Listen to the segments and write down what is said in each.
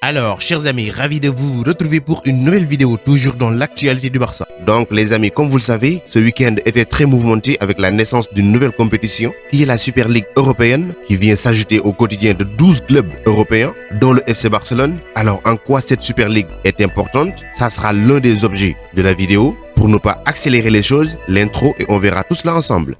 Alors, chers amis, ravi de vous retrouver pour une nouvelle vidéo, toujours dans l'actualité du Barça. Donc, les amis, comme vous le savez, ce week-end était très mouvementé avec la naissance d'une nouvelle compétition, qui est la Super League européenne, qui vient s'ajouter au quotidien de 12 clubs européens, dont le FC Barcelone. Alors, en quoi cette Super League est importante? Ça sera l'un des objets de la vidéo. Pour ne pas accélérer les choses, l'intro et on verra tout cela ensemble.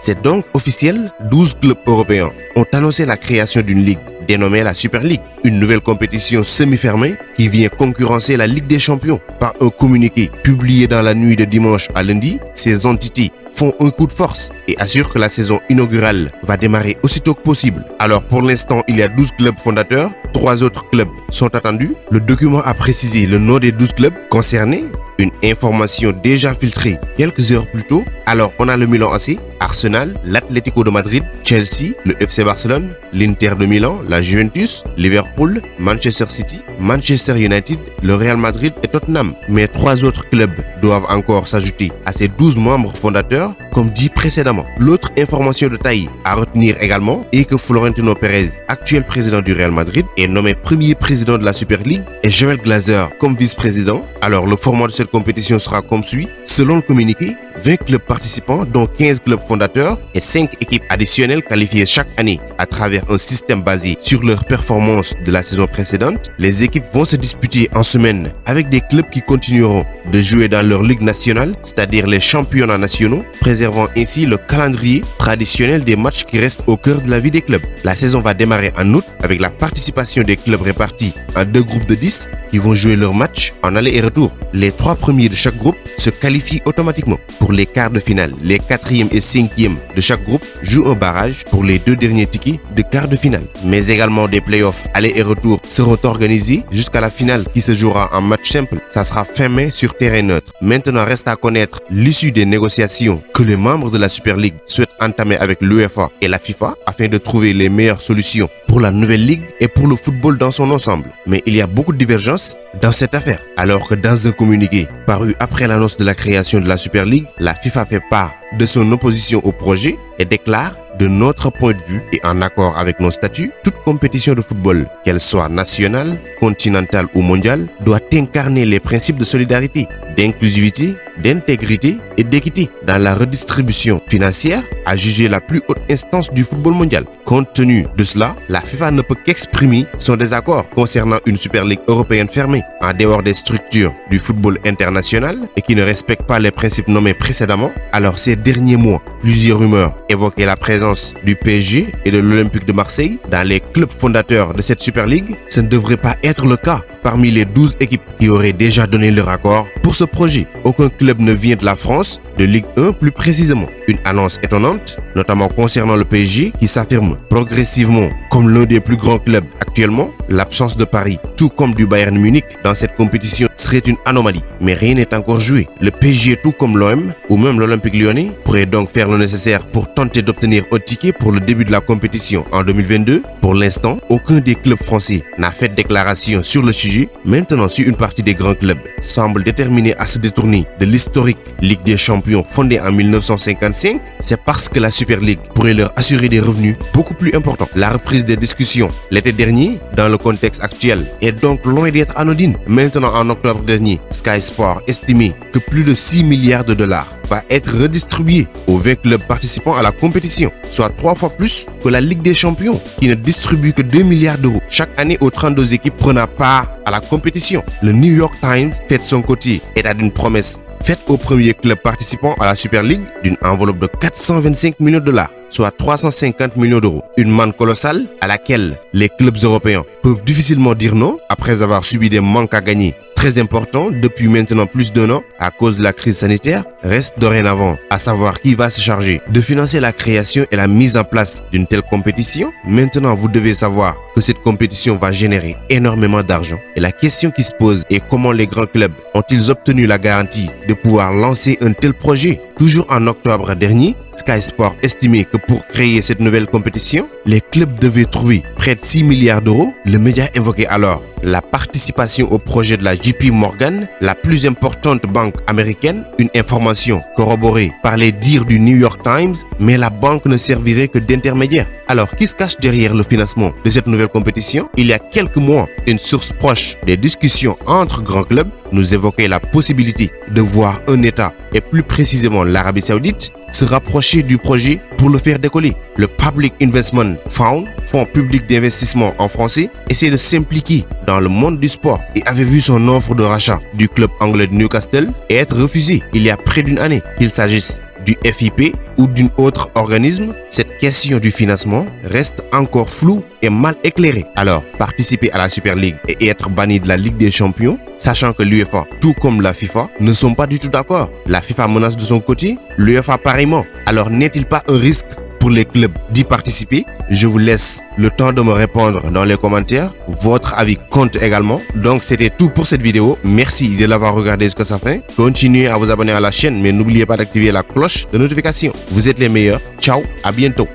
C'est donc officiel, 12 clubs européens ont annoncé la création d'une ligue dénommée la Super League, une nouvelle compétition semi-fermée qui vient concurrencer la Ligue des Champions. Par un communiqué publié dans la nuit de dimanche à lundi, ces entités font un coup de force et assurent que la saison inaugurale va démarrer aussitôt que possible. Alors pour l'instant, il y a 12 clubs fondateurs, 3 autres clubs sont attendus. Le document a précisé le nom des 12 clubs concernés, une information déjà filtrée quelques heures plus tôt. Alors on a le Milan AC, Arsenal, l'Atlético de Madrid, Chelsea, le FC Barcelone, l'Inter de Milan, la Juventus, Liverpool, Manchester City, Manchester United, le Real Madrid et Tottenham. Mais 3 autres clubs doivent encore s'ajouter à ces 12 membres fondateurs, comme dit précédemment. L'autre information de taille à retenir également est que Florentino Pérez, actuel président du Real Madrid, est nommé premier président de la Super League et Joel Glazer comme vice-président. Alors le format de cette compétition sera comme suit. Selon le communiqué, 20 clubs participants, dont 15 clubs fondateurs et 5 équipes additionnelles qualifiées chaque année à travers un système basé sur leur performance de la saison précédente. Les équipes vont se disputer en semaine avec des clubs qui continueront de jouer dans leur ligue nationale, c'est-à-dire les championnats nationaux, préservant ainsi le calendrier traditionnel des matchs qui restent au cœur de la vie des clubs. La saison va démarrer en août avec la participation des clubs répartis en 2 groupes de 10 qui vont jouer leurs matchs en aller et retour. Les 3 premiers de chaque groupe se qualifient automatiquement. Pour les quarts de finale, les 4e et 5e de chaque groupe jouent un barrage pour les 2 derniers tickets de quart de finale. Mais également des playoffs aller et retour seront organisés jusqu'à la finale qui se jouera en match simple. Ça sera fin mai sur terrain neutre. Maintenant reste à connaître l'issue des négociations que les membres de la Super League souhaitent entamer avec l'UEFA et la FIFA afin de trouver les meilleures solutions pour la nouvelle ligue et pour le football dans son ensemble. Mais il y a beaucoup de divergences dans cette affaire. Alors que dans un communiqué paru après l'annonce de la création de la Super League, la FIFA fait part de son opposition au projet et déclare: de notre point de vue et en accord avec nos statuts, toute compétition de football, qu'elle soit nationale, continentale ou mondiale, doit incarner les principes de solidarité, d'inclusivité, d'intégrité et d'équité dans la redistribution financière, a jugé la plus haute instance du football mondial. Compte tenu de cela, la FIFA ne peut qu'exprimer son désaccord concernant une Super League européenne fermée, en dehors des structures du football international et qui ne respecte pas les principes nommés précédemment. Alors ces derniers mois, plusieurs rumeurs évoquaient la présence du PSG et de l'Olympique de Marseille dans les clubs fondateurs de cette Super League. Ce ne devrait pas être le cas parmi les 12 équipes qui auraient déjà donné leur accord pour ce projet. Aucun club ne vient de la France, de Ligue 1 plus précisément. Une annonce étonnante, notamment concernant le PSG qui s'affirme progressivement comme l'un des plus grands clubs actuellement. L'absence de Paris, tout comme du Bayern Munich dans cette compétition, serait une anomalie. Mais rien n'est encore joué. Le PSG, tout comme l'OM ou même l'Olympique Lyonnais, pourrait donc faire le nécessaire pour tenter d'obtenir un ticket pour le début de la compétition en 2022. Pour l'instant, aucun des clubs français n'a fait de déclaration sur le sujet. Maintenant, si une partie des grands clubs semble déterminée à se détourner de l'historique Ligue des Champions fondée en 1955, c'est parce que la Super League pourrait leur assurer des revenus beaucoup plus importants. La reprise des discussions l'été dernier, dans le contexte actuel, est donc loin d'être anodine. Maintenant, en octobre dernier, Sky Sport estimait que plus de 6 milliards de dollars va être redistribué aux 20 clubs participants à la compétition, soit 3 fois plus que la Ligue des Champions, qui ne distribue que 2 milliards d'euros chaque année aux 32 équipes prenant part à la compétition. Le New York Times fait de son côté état d'une promesse faite aux premiers clubs participants à la Super League d'une enveloppe de 425 millions de dollars, soit 350 millions d'euros. Une manne colossale à laquelle les clubs européens peuvent difficilement dire non après avoir subi des manques à gagner très important depuis maintenant plus d'1 an à cause de la crise sanitaire reste dorénavant à savoir qui va se charger de financer la création et la mise en place d'une telle compétition. Maintenant, vous devez savoir que cette compétition va générer énormément d'argent. Et la question qui se pose est comment les grands clubs ont-ils obtenu la garantie de pouvoir lancer un tel projet? Toujours en octobre dernier, Sky Sport estimait que pour créer cette nouvelle compétition, les clubs devaient trouver près de 6 milliards d'euros. Le média évoquait alors la participation au projet de la JP Morgan, la plus importante banque américaine, une information corroborée par les dires du New York Times, mais la banque ne servirait que d'intermédiaire. Alors, qui se cache derrière le financement de cette nouvelle compétition? Il y a quelques mois, une source proche des discussions entre grands clubs nous évoquait la possibilité de voir un État, et plus précisément l'Arabie Saoudite, se rapprocher du projet pour le faire décoller. Le Public Investment Fund, fonds public d'investissement en français, essaie de s'impliquer dans le monde du sport et avait vu son offre de rachat du club anglais de Newcastle être refusée il y a près d'une année. Qu'il s'agisse du FIP ou d'un autre organisme, cette question du financement reste encore floue et mal éclairée. Alors, participer à la Super League et être banni de la Ligue des Champions, sachant que l'UEFA, tout comme la FIFA, ne sont pas du tout d'accord. La FIFA menace de son côté, l'UEFA pareillement. Alors, n'est-il pas un risque pour les clubs d'y participer? Je vous laisse le temps de me répondre dans les commentaires. Votre avis compte également. Donc c'était tout pour cette vidéo. Merci de l'avoir regardé jusqu'à sa fin. Continuez à vous abonner à la chaîne, mais n'oubliez pas d'activer la cloche de notification. Vous êtes les meilleurs. Ciao, à bientôt.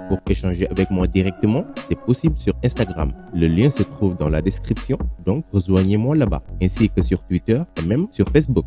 Pour échanger avec moi directement, c'est possible sur Instagram. Le lien se trouve dans la description, donc rejoignez-moi là-bas, ainsi que sur Twitter et même sur Facebook.